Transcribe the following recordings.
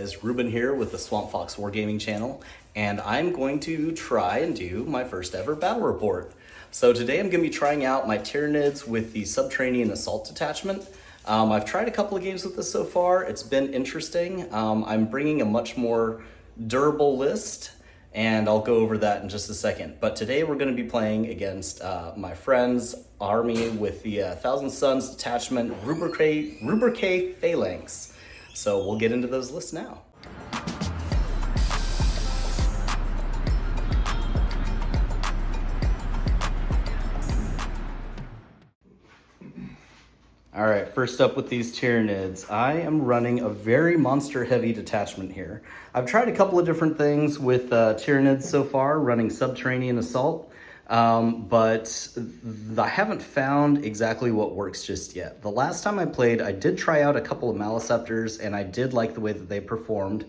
guys, Reuben here with the Swamp Fox Wargaming channel, and I'm going to try and do my first ever battle report. So today I'm going to be trying out my Tyranids with the Subterranean Assault Detachment. I've tried a couple of games with this so far. It's been interesting. I'm bringing a much more durable list, and I'll go over that in just a second. But today we're going to be playing against my friend's army with the TSons Detachment Rubricae Phalanx. So we'll get into those lists now. All right, first up with these Tyranids, I am running a very monster-heavy detachment here. I've tried a couple of different things with Tyranids so far, running Subterranean Assault, but I haven't found exactly what works just yet. The last time I played, I did try out a couple of Maleceptors, and I did like the way that they performed,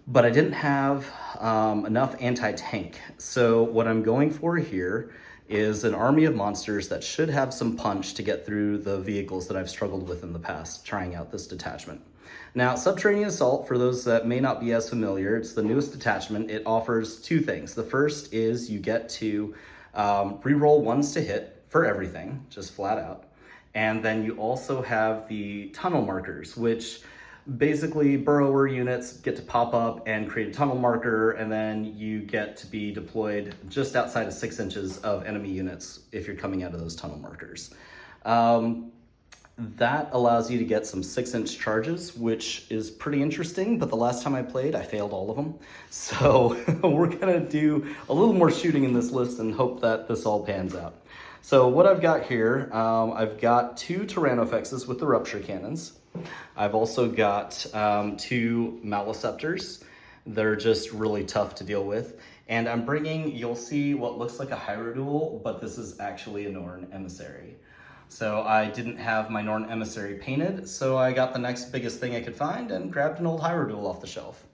but I didn't have enough anti-tank. So what I'm going for here is an army of monsters that should have some punch to get through the vehicles that I've struggled with in the past, trying out this detachment. Now, Subterranean Assault, for those that may not be as familiar, it's the newest detachment. It offers two things. The first is you get to re-roll ones to hit for everything, just flat out. And then you also have the tunnel markers, which basically burrower units get to pop up and create a tunnel marker, and then you get to be deployed just outside of 6 inches of enemy units if you're coming out of those tunnel markers. That allows you to get some 6-inch charges, which is pretty interesting, but the last time I played, I failed all of them. So we're gonna do a little more shooting in this list and hope that this all pans out. So what I've got here, I've got 2 Tyrannofexes with the rupture cannons. I've also got 2 Maleceptors. They're just really tough to deal with. And I'm bringing, you'll see what looks like a Hierodule, but this is actually a Norn Emissary. So I didn't have my Norn Emissary painted, so I got the next biggest thing I could find and grabbed an old Hierodule off the shelf.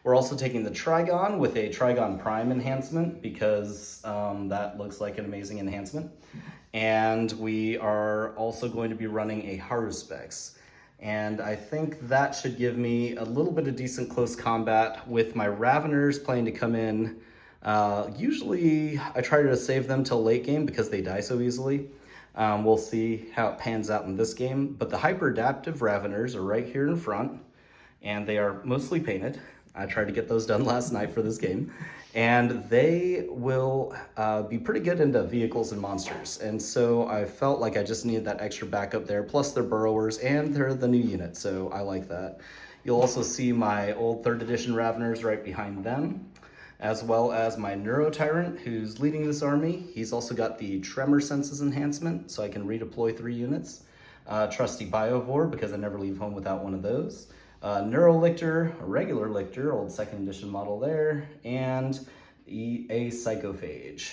We're also taking the Trigon with a Trigon Prime enhancement because that looks like an amazing enhancement. And we are also going to be running a Haruspex. And I think that should give me a little bit of decent close combat with my Raveners planning to come in. Usually I try to save them till late game because they die so easily. We'll see how it pans out in this game. But the hyper adaptive Raveners are right here in front, and they are mostly painted. I tried to get those done last night for this game. And they will be pretty good into vehicles and monsters. And so I felt like I just needed that extra backup there. Plus they're burrowers and they're the new unit, so I like that. You'll also see my old 3rd edition Raveners right behind them, as well as my Neuro Tyrant who's leading this army. He's also got the Tremor Senses enhancement, so I can redeploy 3 units. Trusty Biovore, because I never leave home without one of those. Neurolictor, a regular Lictor, old 2nd edition model there, and a Psychophage.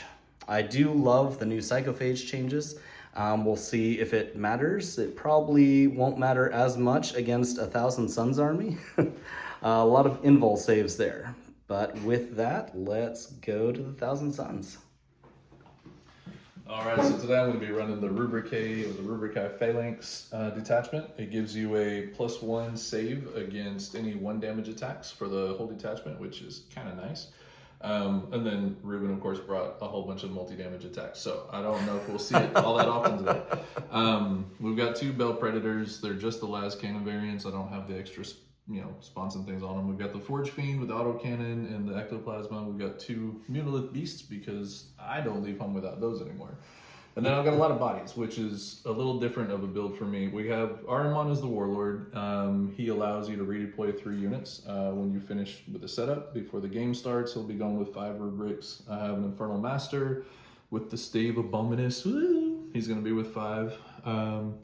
I do love the new Psychophage changes. We'll see if it matters. It probably won't matter as much against a Thousand Suns army. A lot of invul saves there. But with that, let's go to the Thousand Suns. All right, so today I'm going to be running the Rubricae Phalanx detachment. It gives you a +1 save against any 1 damage attacks for the whole detachment, which is kind of nice. And then Reuben, of course, brought a whole bunch of multi-damage attacks, so I don't know if we'll see it all that often today. We've got 2 Bell Predators. They're just the las cannon variants. I don't have the extra spawns and things on them. We've got the Forge Fiend with the autocannon and the Ectoplasma. We've got 2 Mutolith Beasts because I don't leave home without those anymore. And then I've got a lot of bodies, which is a little different of a build for me. We have Ahriman as the Warlord. He allows you to redeploy 3 units when you finish with the setup. Before the game starts, he'll be going with 5 rubrics. I have an Infernal Master with the Stave Abominus. Woo! He's going to be with 5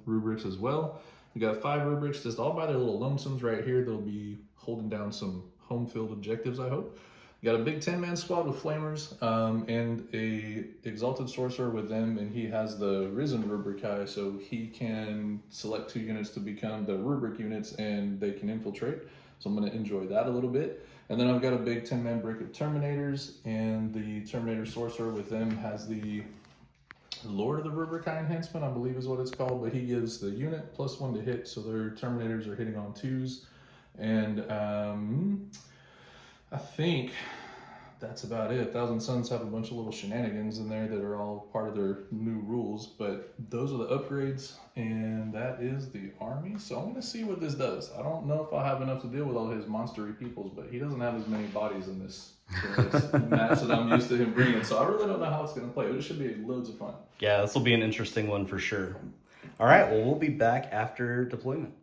rubrics as well. We got 5 rubrics just all by their little lonesomes right here. They'll be holding down some home field objectives, I hope. We got a big 10-man squad with flamers and a exalted sorcerer with them, and he has the risen rubricae, so he can select 2 units to become the rubric units and they can infiltrate. So I'm going to enjoy that a little bit. And then I've got a big 10-man brick of Terminators, and the Terminator sorcerer with them has the Lord of the Rubricae enhancement, I believe is what it's called, but he gives the unit +1 to hit, so their Terminators are hitting on 2s. And I think that's about it. Thousand Suns have a bunch of little shenanigans in there that are all part of their new rules, but those are the upgrades, and that is the army. So I'm going to see what this does. I don't know if I'll have enough to deal with all his monstery peoples, but he doesn't have as many bodies in this match that I'm used to him bringing. So I really don't know how it's going to play, but it should be loads of fun. Yeah, this will be an interesting one for sure. All right, well, we'll be back after deployment.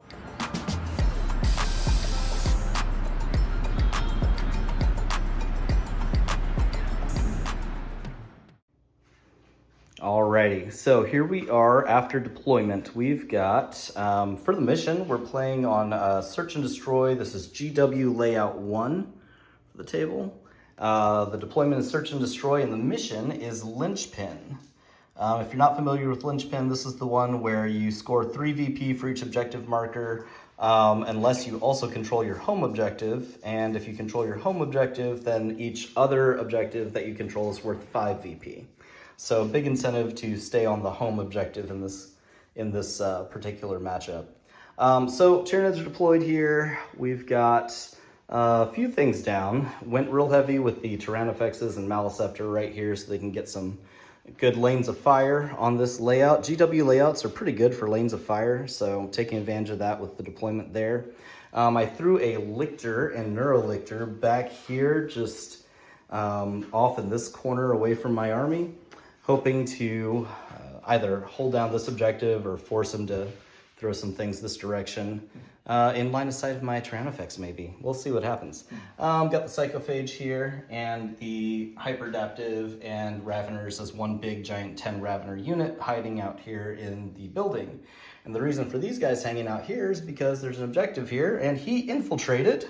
Alrighty, so here we are after deployment. We've got, for the mission, we're playing on Search and Destroy. This is GW Layout 1 for the table. The deployment is Search and Destroy, and the mission is Linchpin. If you're not familiar with Linchpin, this is the one where you score 3 VP for each objective marker, unless you also control your home objective. And if you control your home objective, then each other objective that you control is worth 5 VP. So big incentive to stay on the home objective in this particular matchup. So Tyranids are deployed here. We've got a few things down. Went real heavy with the Tyranifexes and Maleceptor right here so they can get some good lanes of fire on this layout. GW layouts are pretty good for lanes of fire, so taking advantage of that with the deployment there. I threw a Lictor and Neurolictor back here, just off in this corner away from my army, hoping to either hold down this objective or force him to throw some things this direction. In line of sight of my Tyranifex, maybe. We'll see what happens. Got the Psychophage here, and the Hyperdaptive and Raveners as one big giant 10 Ravener unit hiding out here in the building. And the reason for these guys hanging out here is because there's an objective here, and he infiltrated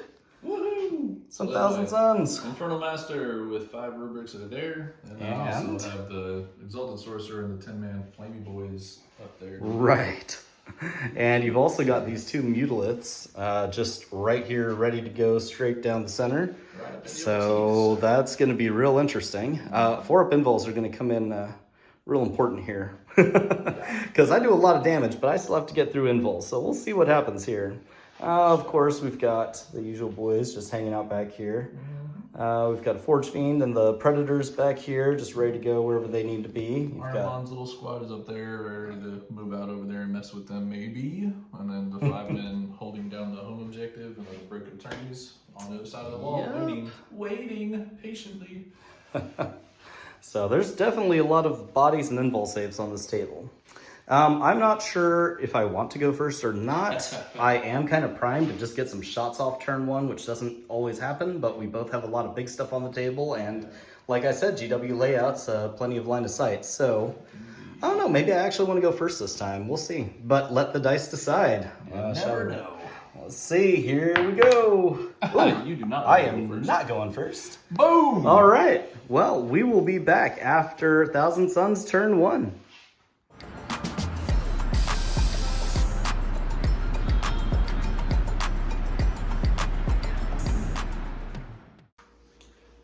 some Thousand Suns. Infernal Master with 5 rubrics that are there. And I also have the Exalted Sorcerer and the 10-man Flamey Boys up there. Right. And you've also got these 2 Mutiliths just right here, ready to go straight down the center. Right, so that's going to be real interesting. 4-up invols are going to come in real important here. Because I do a lot of damage, but I still have to get through invols. So we'll see what happens here. Of course, we've got the usual boys just hanging out back here. We've got a Forge Fiend and the Predators back here, just ready to go wherever they need to be. Armon's little squad is up there, ready to move out over there and mess with them, maybe. And then the 5 men holding down the home objective, and the break attorneys on the other side of the wall, waiting patiently. So there's definitely a lot of bodies and invul saves on this table. I'm not sure if I want to go first or not. I am kind of primed to just get some shots off turn 1, which doesn't always happen, but we both have a lot of big stuff on the table, and like I said, GW layouts, plenty of line of sight. So, I don't know, maybe I actually want to go first this time. We'll see. But let the dice decide. Never know. Let's see, here we go. You do not. I am not going first. Boom! All right, well, we will be back after Thousand Suns turn 1.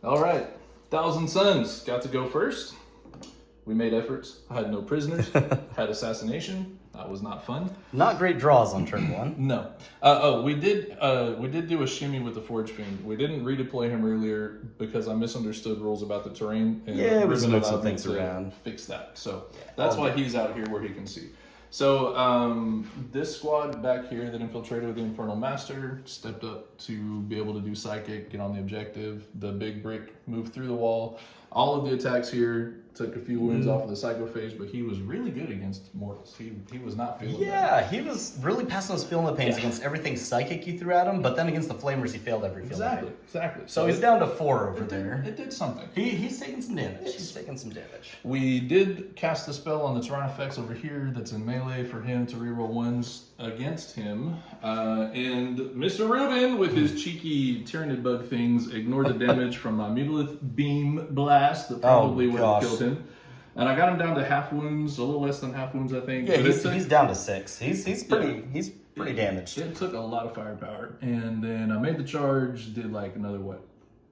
All right, Thousand Suns got to go first. We made efforts. I had no prisoners. Had assassination. That was not fun. Not great draws on turn 1. No. We did do a shimmy with the Forge Fiend. We didn't redeploy him earlier because I misunderstood rules about the terrain. And yeah, we Reuben moved some things around. Fix that. So that's why he's out here where he can see. So this squad back here that infiltrated with the Infernal Master stepped up to be able to do Psychic, get on the objective. The big brick moved through the wall. All of the attacks here took a few wounds off of the Psychophage, but he was really good against mortals. He was not feeling that. He was really passing those feeling the pains against everything Psychic you threw at him, but then against the Flamers he failed every field. Exactly. So he's down to 4 over there. It did something. He's taking some damage. He's taking some damage. We did cast the spell on the Tyranifex over here that's in melee for him to reroll 1s against him. And Mr. Reuben, with his cheeky Tyranid bug things, ignored the damage from my Mutilith Beam Blast that probably would have killed him. And I got him down to half wounds, a little less than half wounds, I think. Yeah, he's down to 6. He's pretty damaged. It took a lot of firepower. And then I made the charge, did like another,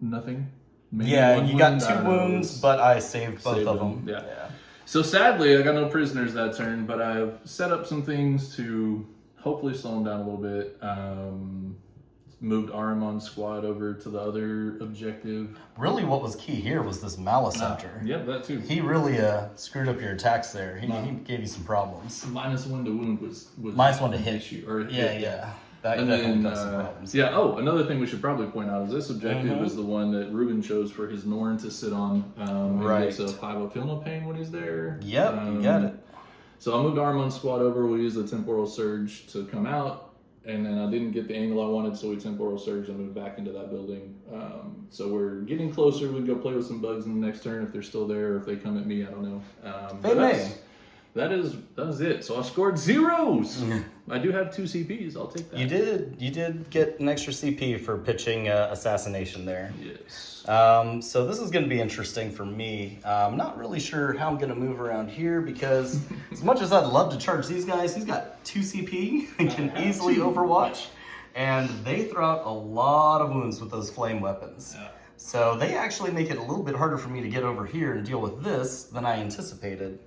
nothing? Maybe you got 2 wounds, but I saved both of them. Yeah. So sadly, I got no prisoners that turn, but I've set up some things to hopefully slow him down a little bit. moved Ahriman's squad over to the other objective. Really, what was key here was this Maliceptor. Yep, that too. He really screwed up your attacks there. He gave you some problems. -1 to wound was -1 to hit. issue, or Yeah. That and definitely then, caused some problems. yeah. Oh, another thing we should probably point out is this objective is the one that Reuben chose for his Norn to sit on. Right. It's a 5 feel no pain when he's there. Yep, you got it. So I moved Ahriman's squad over. We used the Temporal Surge to come out, and then I didn't get the angle I wanted, so we Temporal Surge and moved back into that building. So we're getting closer. We can go play with some bugs in the next turn if they're still there, or if they come at me. I don't know. They may. That is it. So I scored 0s. I do have 2 CPs. I'll take that. You did get an extra CP for pitching assassination there. Yes. So this is going to be interesting for me. I'm not really sure how I'm going to move around here because as much as I'd love to charge these guys, he's got 2 CP and can easily overwatch. And they throw out a lot of wounds with those flame weapons. Yeah. So they actually make it a little bit harder for me to get over here and deal with this than I anticipated.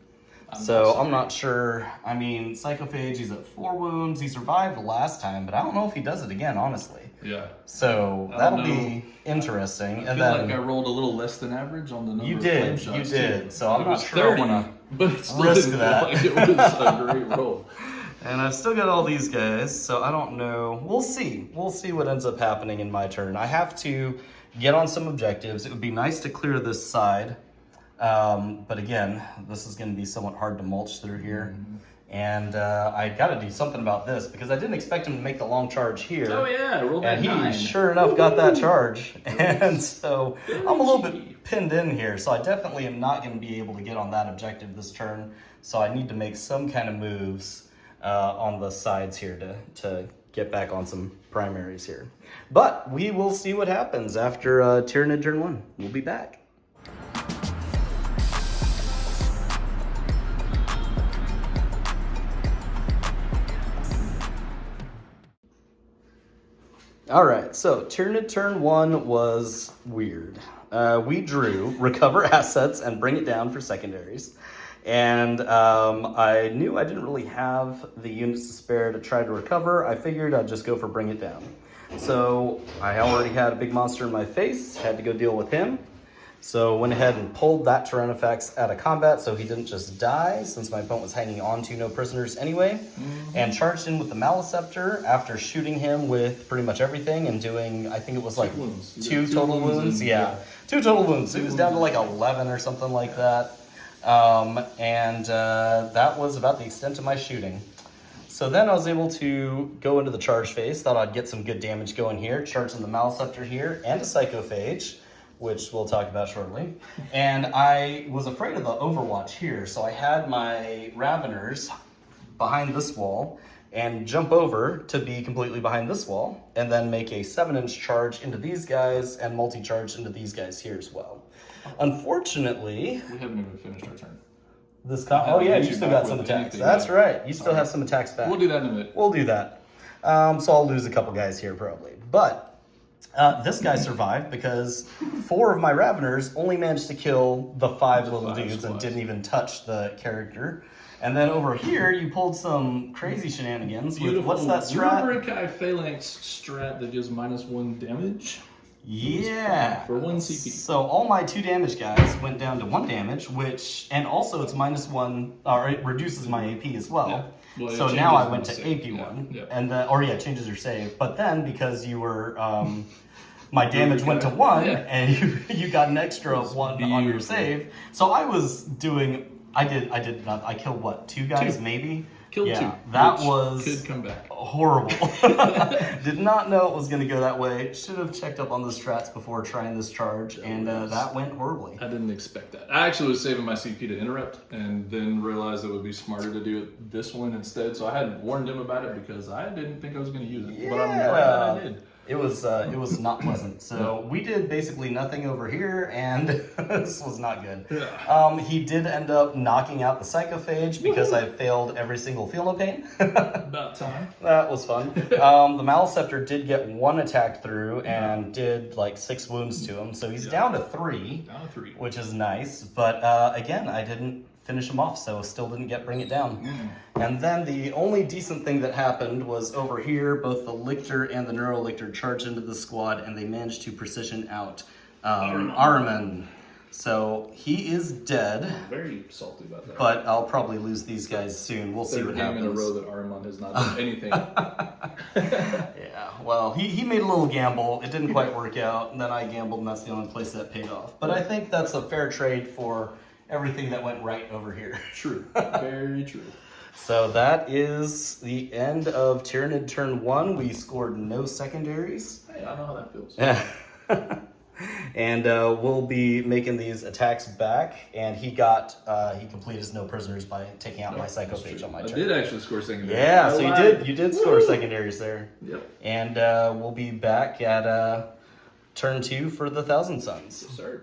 I'm not sure. I mean, Psychophage, he's at 4 wounds. He survived last time, but I don't know if he does it again, honestly. Yeah. So that'll be interesting. I feel like I rolled a little less than average on the number of flame shots. You did. So I'm not sure 30, I want but it to still risk didn't that. feel like it was a great roll. And I've still got all these guys, so I don't know. We'll see. We'll see what ends up happening in my turn. I have to get on some objectives. It would be nice to clear this side. But again, this is going to be somewhat hard to mulch through here. And I got to do something about this because I didn't expect him to make the long charge here. Oh yeah, I rolled that And he 9. sure enough got that charge. And so I'm a little bit pinned in here. So I definitely am not going to be able to get on that objective this turn. So I need to make some kind of moves on the sides here to get back on some primaries here. But we will see what happens after Tyranid turn 1. We'll be back. All right, so Tyranid turn 1 was weird. We drew recover assets and bring it down for secondaries. And I knew I didn't really have the units to spare to try to recover. I figured I'd just go for bring it down. So I already had a big monster in my face, had to go deal with him. So went ahead and pulled that Tyrannofax out of combat so he didn't just die, since my opponent was hanging on to no prisoners anyway, and charged in with the Maliceptor after shooting him with pretty much everything and doing, I think it was like 2 total wounds. Yeah, 2 total wounds. So he was down to like 11 or something like that. That was about the extent of my shooting. So then I was able to go into the charge phase, thought I'd get some good damage going here, charging the Maliceptor here and a Psychophage, which we'll talk about shortly. And I was afraid of the Overwatch here, so I had my Raveners behind this wall and jump over to be completely behind this wall, and then make a 7-inch charge into these guys and multi-charge into these guys here as well. Unfortunately, We haven't even finished our turn. oh yeah, you still got some attacks. That's right, you still have some attacks back. We'll do that in a minute. We'll do that. So I'll lose a couple guys here probably. But this guy survived because 4 of my Raveners only managed to kill the 5 little dudes and didn't even touch the character. And then over here, you pulled some crazy shenanigans with, what's that strat? Rubricae Phalanx strat that gives -1 damage. Yeah. For 1 CP. So all my 2 damage guys went down to 1 damage, and also it's -1, or it reduces my AP as well. Yeah. Well, So it now I changes went my to save. AP1, Yeah. and changes your save. But then because you were, my damage went to 1, Yeah. and you got an extra 1 on your save. So I was doing, I killed what, 2 guys 2. maybe? Killed 2. That which was could come back. horrible. Did not know it was going to go that way. Should have checked up on the strats before trying this charge, and that went horribly. I didn't expect that. I actually was saving my CP to interrupt, and then realized it would be smarter to do it this one instead. So I hadn't warned him about it because I didn't think I was going to use it. But I'm glad that I did. It was not pleasant. So we did basically nothing over here, and this was not good. Yeah. He did end up knocking out the Psychophage because I failed every single Feel No Pain. About time. That was fun. The Maliceptor did get 1 attack through and did like 6 wounds to him. So he's down to 3. Down to 3. Which is nice. But again, I didn't finish him off, so still didn't bring it down. And then the only decent thing that happened was over here, both the Lictor and the Neurolictor charged into the squad, and they managed to precision out Ahriman. So he is dead. I'm very salty about that. But I'll probably lose these guys soon. We'll see what happens. Third game in a row that Ahriman has not done anything. Yeah, well, he made a little gamble. It didn't quite work out. And then I gambled, and that's the only place that paid off. But I think that's a fair trade for everything that went right over here. True. Very true. So that is the end of Tyranid Turn 1. We scored no secondaries. Hey, I know how that feels. Yeah. And we'll be making these attacks back. And he completed his no prisoners by taking out my psychophage on my turn. I did actually score secondaries. Yeah, so you did score secondaries there. Yep. And we'll be back at turn 2 for the Thousand Sons. Yes, sir.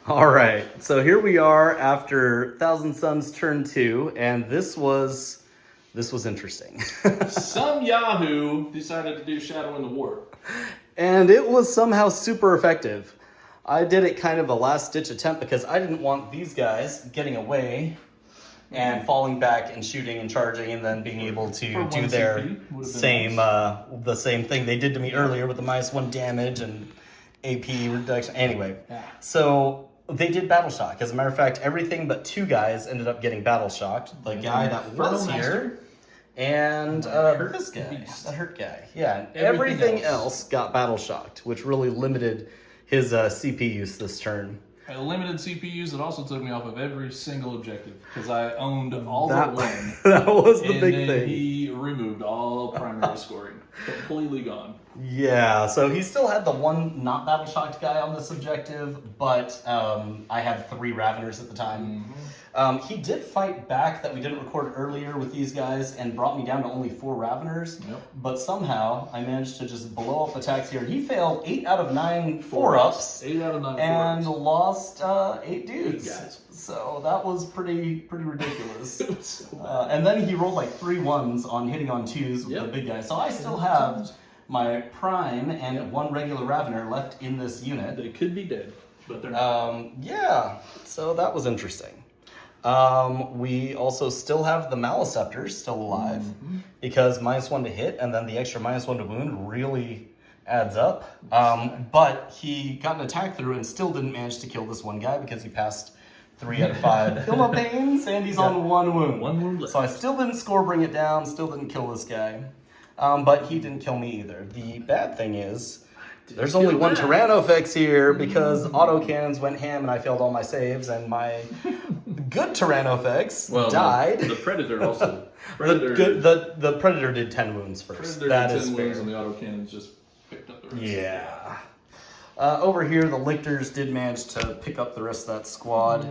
All right, so here we are after Thousand Sons Turn 2, and this was interesting. Some Yahoo decided to do Shadow in the Warp. And it was somehow super effective. I did it kind of a last-ditch attempt because I didn't want these guys getting away and falling back and shooting and charging and then being able to do their same the same thing they did to me earlier with the -1 damage and AP reduction. Anyway, so they did battle shock. As a matter of fact, everything but 2 guys ended up getting battle shocked. The guy that was here and this guy, the hurt guy. Yeah, and everything else got battle shocked, which really limited his CP use this turn. I limited CPUs. It also took me off of every single objective because I owned all but one. That was the big thing. He removed all primary scoring. Completely gone. Yeah, so he still had the one not battle shocked guy on this objective, but I had 3 Raveners at the time. He did fight back that we didn't record earlier with these guys and brought me down to only 4 Raveners. But somehow I managed to just blow up attacks here. And he failed 8 out of 9 4-ups. 8 out of 9 and 4-ups. Lost 8 dudes. 8 guys. So that was pretty ridiculous. It was so bad. And then he rolled like 3 1s on hitting on 2s with the big guy. So I still have my Prime and 1 regular Ravener left in this unit. They could be dead, but they're not. Yeah, so that was interesting. We also still have the Maliceptors still alive because -1 to hit and then the extra -1 to wound really adds up. But he got an attack through and still didn't manage to kill this one guy because he passed 3 out of 5 Philma pains and he's on 1 wound. 1 wound left. So I still didn't score bring it down, still didn't kill this guy. But he didn't kill me either. The bad thing is there's only 1 Tyrannofex here because autocannons went ham and I failed all my saves and my good Tyrannofex died. The Predator also. The Predator did 10 wounds first. Predator That did is 10 fair. wounds and the autocannons just picked up the rest. Yeah. Over here, the Lictors did manage to pick up the rest of that squad.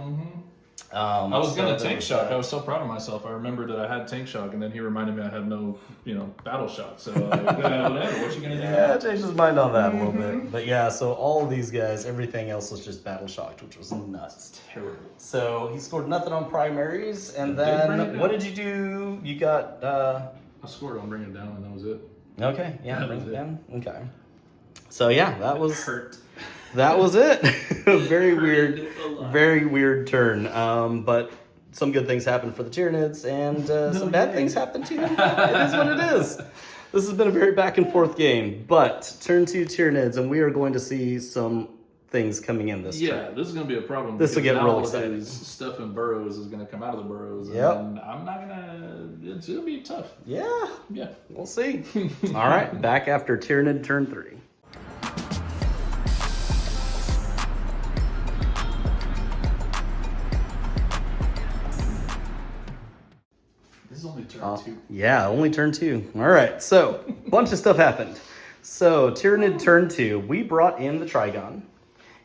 I was gonna tank shock. I was so proud of myself. I remembered that I had tank shock, and then he reminded me I have no, battle shock. So whatever. What you gonna do? Yeah, changed his mind on that a little bit. But yeah, so all of these guys, everything else was just battle shocked, which was nuts. Terrible. So he scored nothing on primaries, and then what did you do? You got. I scored on Bring It Down, and that was it. Okay, yeah, That bring was it it. down. Okay. So yeah, that was Hurt. That was it. Very weird turn. But some good things happened for the Tyranids, and some bad things happened too. It is what it is. This has been a very back and forth game, but turn 2 Tyranids, and we are going to see some things coming in this turn. Yeah, this is going to be a problem. This will because get now real all of exciting. his stuff in burrows is going to come out of the burrows. Yep. And I'm not going to... It's going to be tough. Yeah, Yeah. we'll see. All right, back after Tyranid turn 3. This is only turn 2. Yeah, only turn 2. All right, so a bunch of stuff happened. So Tyranid turn 2, we brought in the Trigon.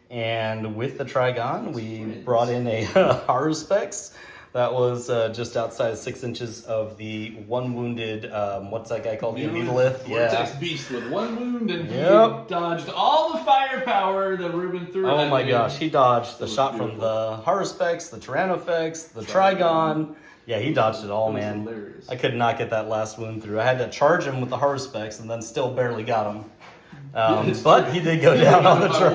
And with the Trigon, we brought in a Haruspex that was just outside 6 inches of the 1 wounded, what's that guy called? The Mutalith? Vortex Beast with 1 wound, and he dodged all the firepower that Reuben threw at him. Oh my gosh, he dodged the shot from the Haruspex, the Tyrannofex, the Trigon. Yeah, he dodged it all, It was man. hilarious. I could not get that last wound through. I had to charge him with the Haruspex and then still barely got him. But he did go down on the turn.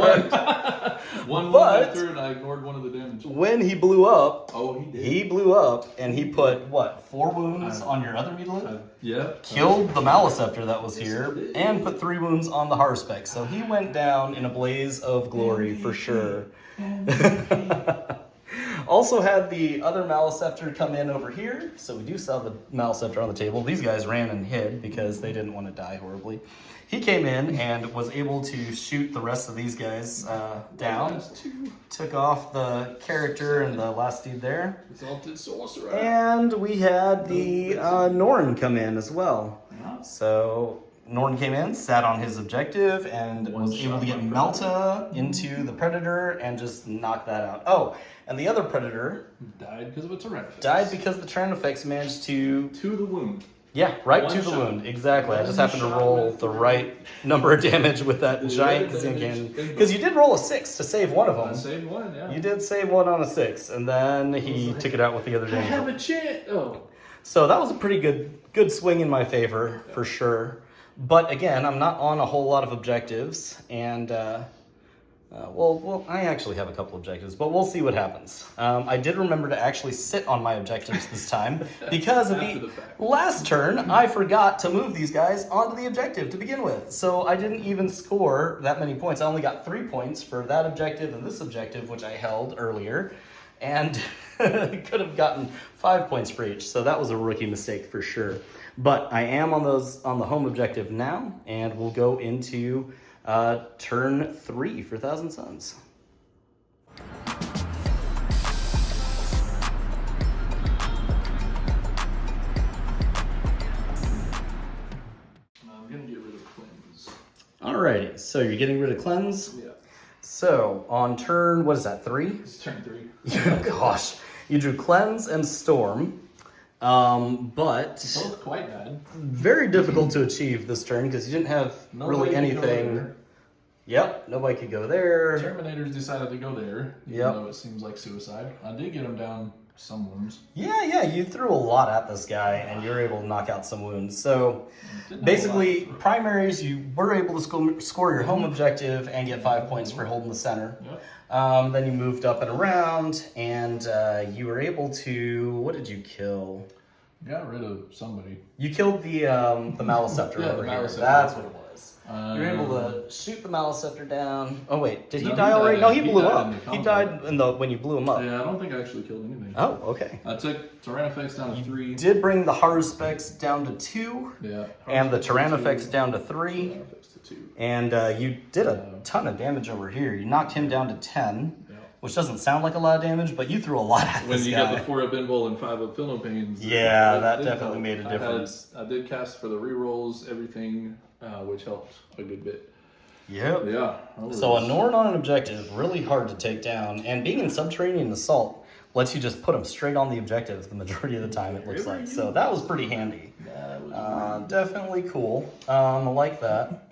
One But- went through and I ignored one of the damage. When he blew up, Oh, he did. he blew up and he put, what, 4 wounds on your other mutalism? Yeah. Killed the Maleceptor that was here and put 3 wounds on the Haruspex. So he went down in a blaze of glory for sure. Also had the other Maleceptor come in over here. So we do still have the Maleceptor on the table. These guys ran and hid because they didn't want to die horribly. He came in and was able to shoot the rest of these guys down. Took off the character and the last dude there. Exalted Sorcerer. And we had the Norn come in as well. So Norn came in, sat on his objective, and was able to get Melta into the Predator and just knock that out. Oh, and the other Predator Died because of a Tyrannid. died because the Tyranid managed to... To the wound. Yeah, right One to the shot. wound. Exactly. I just One happened to shot roll went the through. right number of damage with that giant damage. Kazinkin. Because you did roll a 6 to save one of I them. saved one, yeah. You did save one on a 6, and then he took it out with the other I damage. have a chance. Oh. So that was a pretty good swing in my favor, for sure. But again, I'm not on a whole lot of objectives, and well, I actually have a couple objectives, but we'll see what happens. I did remember to actually sit on my objectives this time, because at After the the fact. last turn, I forgot to move these guys onto the objective to begin with. So I didn't even score that many points. I only got 3 points for that objective and this objective, which I held earlier, and could have gotten 5 points for each. So that was a rookie mistake for sure. But I am on the home objective now, and we'll go into turn 3 for Thousand Suns. I'm going to get rid of Cleanse. Alrighty, so you're getting rid of Cleanse. Yeah. So on turn, what is that, 3? It's turn 3. Gosh, you drew Cleanse and Storm, but Both quite bad. very difficult to achieve this turn because you didn't have Nobody really can go anything. there. Yep, nobody could go there. Terminators decided to go there, even Yep. though it seems like suicide. I did get him down some wounds. Yeah, you threw a lot at this guy, and you were able to knock out some wounds. So Didn't have a basically, lot. primaries, you were able to score your home objective and get 5 points for holding the center. Yep. Then you moved up and around, and you were able to. What did you kill? Got rid of somebody. You killed the Maleceptor Yeah, the over here. Maleceptor. That's what it was. You were able to shoot the Maleceptor down. Oh wait, did he No, die he already? died. No, he He blew died up. in the He combat. died in the when you blew him up. Yeah, I don't think I actually killed anything. Oh, okay. I took Tyrannifex down to 3. Did bring the Haruspex down to 2, Yeah. and the Tyrannifex Tyrannifex down to 3, Tyrannifex to 2. and you did a ton of damage over here. You knocked him down to 10, Yeah. which doesn't sound like a lot of damage, but you threw a lot at When this you guy. got the 4 of Binvol and 5 of Philoppanes. Yeah, that did definitely help. made a difference. I did cast for the rerolls, everything, which helped a good bit. Yep. Yeah. So a Norn on an objective, really hard to take down, and being in Subterranean Assault lets you just put them straight on the objective the majority of the time, it looks like. So that was pretty handy. That was Definitely cool. I like that.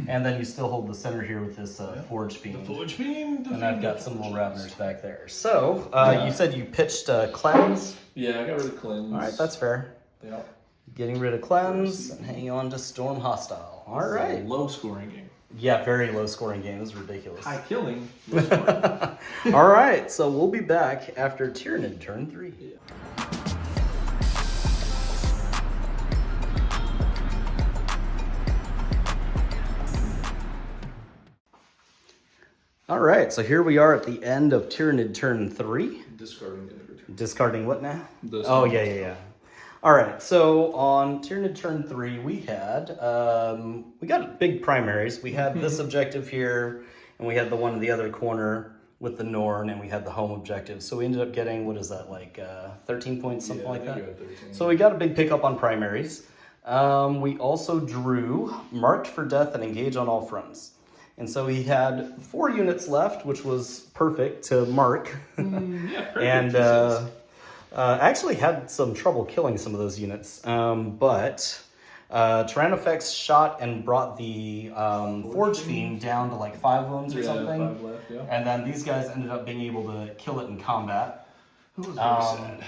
And then you still hold the center here with this Forge Fiend. Forge Fiend. And I've got some little Raveners back there. So, you said you pitched Cleanse. Yeah, I got rid of Cleanse. All right, that's fair. Yeah. Getting rid of Cleanse and hanging on to Storm Hostile. All It's a right. low scoring game. Yeah, very low scoring game. This is ridiculous. High killing. Low scoring. All right, so we'll be back after Tyranid turn 3. All right, so here we are at the end of Tyranid turn 3. Discarding the return. Discarding what now? The Oh, yeah. All right, so on Tyranid turn 3, we got big primaries. We had this objective here, and we had the one in the other corner with the Norn, and we had the home objective. So we ended up getting, 13 points, something like that? So we got a big pickup on primaries. We also drew Marked for Death and Engage on All Fronts. And so he had 4 units left, which was perfect to mark. Yeah, perfect. And actually had some trouble killing some of those units. But Tyrannifex shot and brought the Forge Fiend down to like 5 wounds or something. 5 left, yeah. And then these guys ended up being able to kill it in combat. Who was very sad.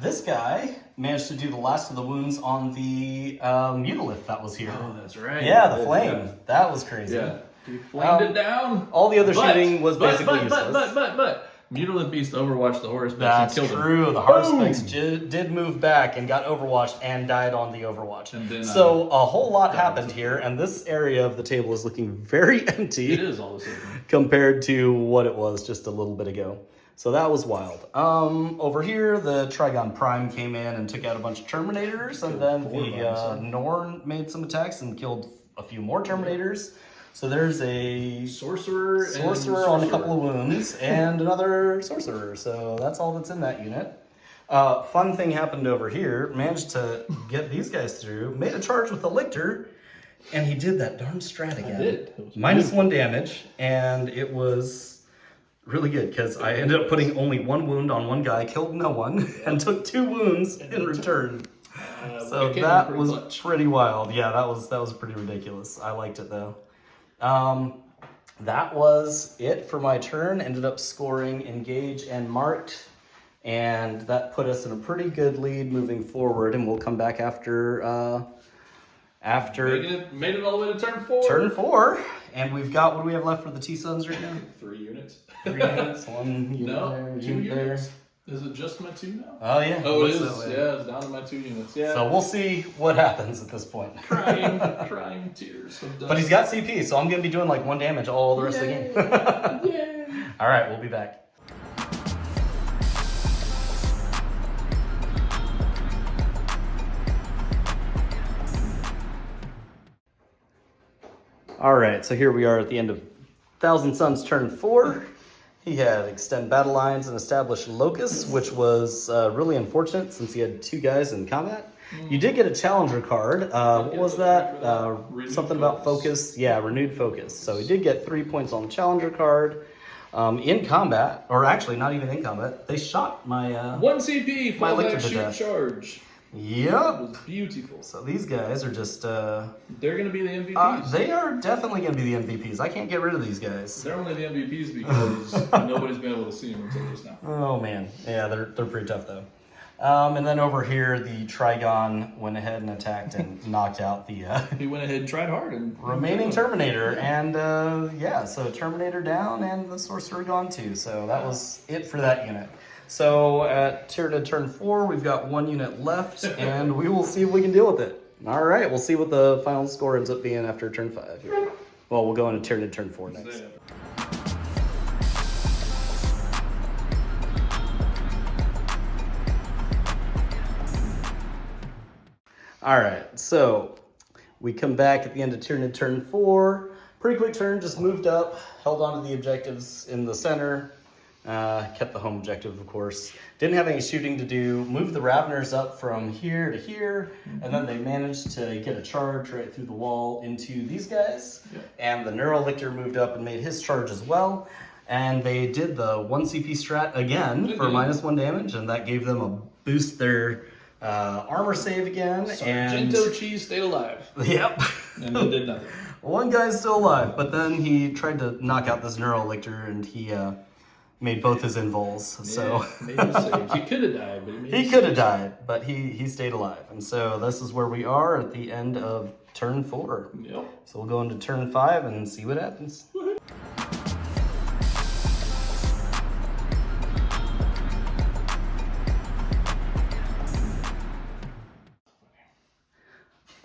This guy managed to do the last of the wounds on the Mutalith that was here. Oh, that's right. Yeah, the flame. That was crazy. Yeah, he flamed it down. All the other shooting was basically useless. But Mutilith Beast overwatched the Horus Beast That's and killed true. him. The Harspix did move back and got overwatched and died on the Overwatch. And then, so a whole lot happened here, and this area of the table is looking very empty. It is all the same. Compared to what it was just a little bit ago. So that was wild. Over here, the Trigon Prime came in and took out a bunch of Terminators, and then the Norn made some attacks and killed a few more Terminators. So there's a sorcerer on a couple of wounds and another sorcerer. So that's all that's in that unit. Fun thing happened over here. Managed to get these guys through. Made a charge with the Lictor, and he did that darn strat again. I did. -1 damage, and it was really good because I ended up putting only 1 wound on one guy, killed no one, and took 2 wounds in return. So that was pretty wild. Yeah, that was pretty ridiculous. I liked it though. That was it for my turn. Ended up scoring engage and marked, and that put us in a pretty good lead moving forward. And we'll come back after made it all the way to turn 4. Turn 4, and we've got, what do we have left for the T-Sons right now? 3 units. 3 units, 1 unit no, there, 2 unit units. Is it just my 2 now? Oh yeah. Oh, it is. Yeah, it's down to my 2 units. Yeah. So we'll see what happens at this point. crying tears of dust. But he's got CP, so I'm going to be doing like 1 damage all the rest of the game. Yay! All right, we'll be back. All right, so here we are at the end of TSons Turn 4. He had extend battle lines and establish locus, which was really unfortunate since he had 2 guys in combat. You did get a challenger card. What was that? Something about focus. Yeah, renewed focus. So he did get 3 points on the challenger card. In combat, or actually not even in combat, they shot my 1 CP, fall back, shoot, death. charge. Yep. It was beautiful. So these guys are just... they're going to be the MVPs. They are definitely going to be the MVPs. I can't get rid of these guys. They're only the MVPs because nobody's been able to see them until just now. Oh, man. Yeah, they're pretty tough, though. And then over here, the Trigon went ahead and attacked and knocked out the... he went ahead and tried hard. And remaining Terminator. And, so Terminator down and the Sorcerer gone, too. So that was it for that unit. So at Tyranid Turn 4, we've got 1 unit left, and we will see if we can deal with it. All right, we'll see what the final score ends up being after Turn 5 here. Well, we'll go into Tyranid Turn 4 next. All right, so we come back at the end of Tyranid Turn 4. Pretty quick turn, just moved up, held on to the objectives in the center. Kept the home objective, of course. Didn't have any shooting to do. Moved the Raveners up from here to here, and then they managed to get a charge right through the wall into these guys. Yep. And the Neurolictor moved up and made his charge as well. And they did the 1 CP strat again for -1 damage, and that gave them a boost their armor save again. Sargento Cheese stayed alive. Yep. And then did nothing. 1 guy's still alive, but then he tried to knock out this Neurolictor, and he made both his invols. So made his saves. He could have died, but he could have died, but he stayed alive. And so this is where we are at the end of Turn 4. Yep. So we'll go into Turn 5 and see what happens.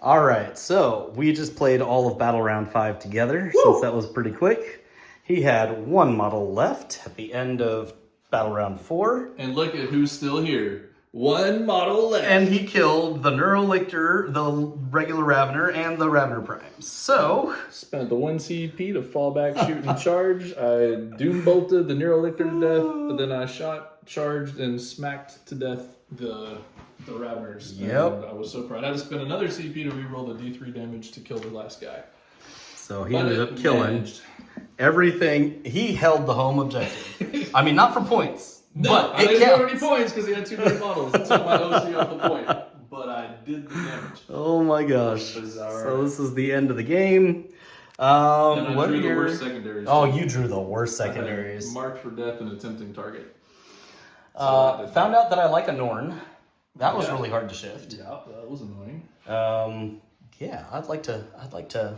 All right, so we just played all of Battle Round 5 together, since that was pretty quick. He had 1 model left at the end of Battle Round 4. And look at who's still here. 1 model left. And he killed the Neurolictor, the regular Ravener, and the Ravener Prime. So... spent the 1 CP to fall back, shoot, and charge. I Doom Bolted the Neurolictor to death, but then I shot, charged, and smacked to death the Raveners. Yep. And I was so proud. I had to spend another CP to reroll the D3 damage to kill the last guy. So he ended up killing everything. He held the home objective. I mean, not for points. No, but I didn't get any points because he had 2 many models. It took my OC off the point. But I did the damage. Oh my gosh. Bizarre. So this is the end of the game. And I drew the worst secondaries. Oh, you drew the worst secondaries. Marked for death and attempting target. Found out that I like a Norn. That was really hard to shift. Yeah, that was annoying. Yeah, I'd like to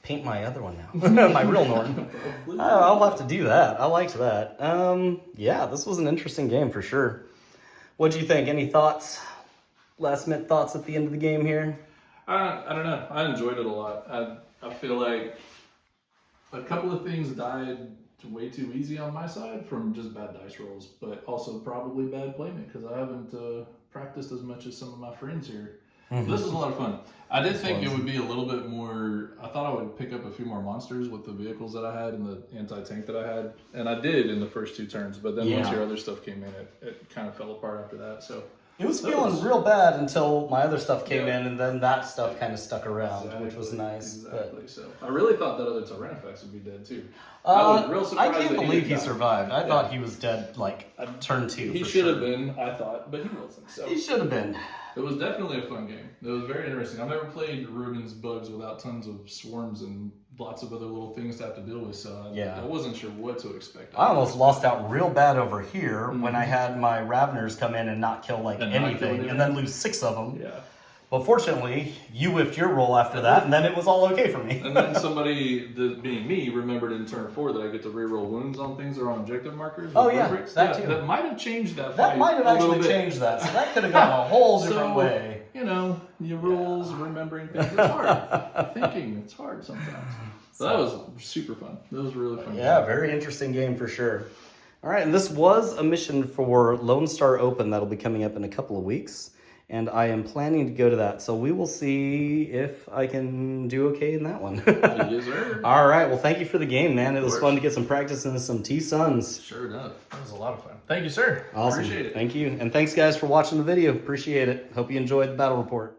paint my other one now. My real Norton. I'll have to do that. I liked that. Yeah, this was an interesting game for sure. What'd you think? Any thoughts? Last minute thoughts at the end of the game here? I don't know. I enjoyed it a lot. I feel like a couple of things died way too easy on my side from just bad dice rolls, but also probably bad playing because I haven't practiced as much as some of my friends here. This was a lot of fun. I did think it would be a little bit more. I thought I would pick up a few more monsters with the vehicles that I had and the anti-tank that I had, and I did in the first 2 turns. But then once your other stuff came in, it kind of fell apart after that. So it was feeling real bad until my other stuff came in, and then that stuff kind of stuck around, which was nice. Exactly. But so I really thought that other Tyranifax would be dead too. I was real surprised. I can't believe he died. survived. I thought he was dead like turn 2. He should have been, I thought, but he wasn't. So he should have been. It was definitely a fun game. It was very interesting. I've never played Reuben's bugs without tons of swarms and lots of other little things to have to deal with, so I wasn't sure what to expect. I almost lost out real bad over here when I had my Raveners come in and not kill anything, and then lose 6 of them. Yeah. But fortunately, you whiffed your roll after that, and then it was all okay for me. And then somebody, being me, remembered in turn 4 that I get to reroll wounds on things that are on objective markers. Oh yeah, that too. That might have changed that. That might have actually changed that. So that could have gone a whole different way. You know, your rules, remembering things. It's hard. Thinking, it's hard sometimes. So that was super fun. That was really fun. Yeah, very interesting game for sure. All right, and this was a mission for Lone Star Open that'll be coming up in a couple of weeks. And I am planning to go to that. So we will see if I can do okay in that one. Yes, sir. All right. Well, thank you for the game, man. It was fun to get some practice into some TSons. Sure enough. That was a lot of fun. Thank you, sir. Awesome. Appreciate it. Thank you. And thanks, guys, for watching the video. Appreciate it. Hope you enjoyed the battle report.